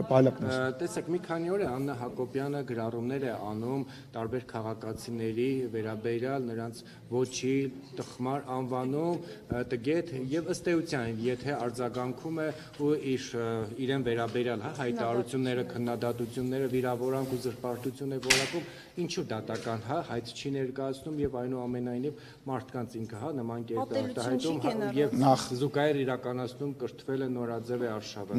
պայլակներ։ Տեսեք, մի քանի օր է Աննա Հակոբյանը գրառումներ է անում տարբեր քաղաքացիների վերաբերյալ նրանց ոչի, տխմար անվանում, տգետ եւ ըստ էության, եթե արձագանքում է ու իրեն վերաբերյալ հայտարարությունները, քննադատությունները, վիրավորանք ու զրպարտություն է որակում, ինչու դատական հայտ չի ներկայացնում եւ այնուամենայնիվ մարդկանց ինքը նման կերպ արտահայտում եւ զուգահեռ իրականացնում կրթվել է նորաձև է արշավը։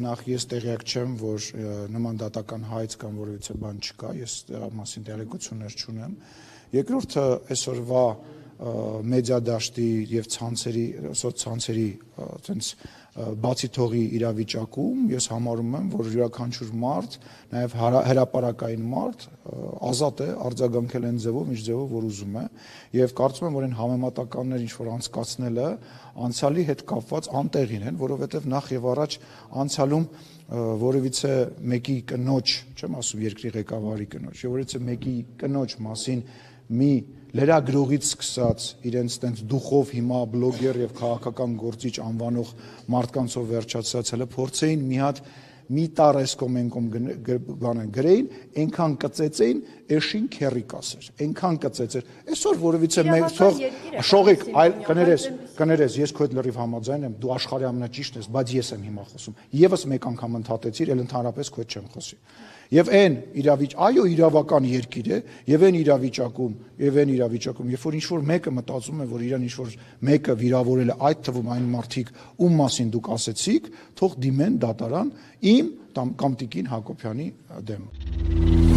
Նախ ես տեղյակ չեմ, որ նման դատական հայց կամ որևիցե բան չկա, ես դրա մասին տեղեկություններ չունեմ։ Երկրորդը այսօրվա մեդիա դաշտի եւ սոցցանցերի այտենց բացի թողի իրավիճակում ես համարում եմ, որ յուրաքանչյուր մարդ, նաեւ հրապարակային մարդ ազատ է արձագանքել այն ձևով, ինչ ձևով որ ուզում է, եւ կարծում եմ, որ այն համեմատականներ ինչ որ անցկացնելը անցյալի հետ կապված անտեղին են, որովհետեւ նախ եւ առաջ անցյալում որևիցե մեկի կնոջ, չեմ ասում երկրի ղեկավարի կնոջ, որևիցե մեկի կնոջ մասին մի լրագրողից սկսած իրենց տենց դուխով հիմա բլոգեր եւ քաղաքական գործիչ անվանող մարդկանցով վերջացած հələ փորձեին մի հատ մի տար էսկոմենկոմ բանը գրեին, այնքան կծեցեին, էշին քերի կասեր, այնքան կծեցեր։ Այսօր որևիցե մեկ թող շողիկ, այլ կներես, ես քո հետ լրիվ համաձայն եմ, դու աշխարհի ամենաճիշտն ես, բայց ես եմ հիմա խոսում։ Եվս մեկ անգամ ընդհատեցիր, ել ընդհանրապես քո հետ չեմ խոսի։ Եվ այն այո, իրավական երկիր է, եւ այն իրավիճակում, երբ որ ինչ-որ մեկը մտածում է, որ իրան ինչ-որ մեկը վիրավորել է, այդ թվում այն մարդիկ, ում մասին դուք ասեցիք, թող դիմեն դատարան իմ կամ Տիկին Հակոբյանի դեմ։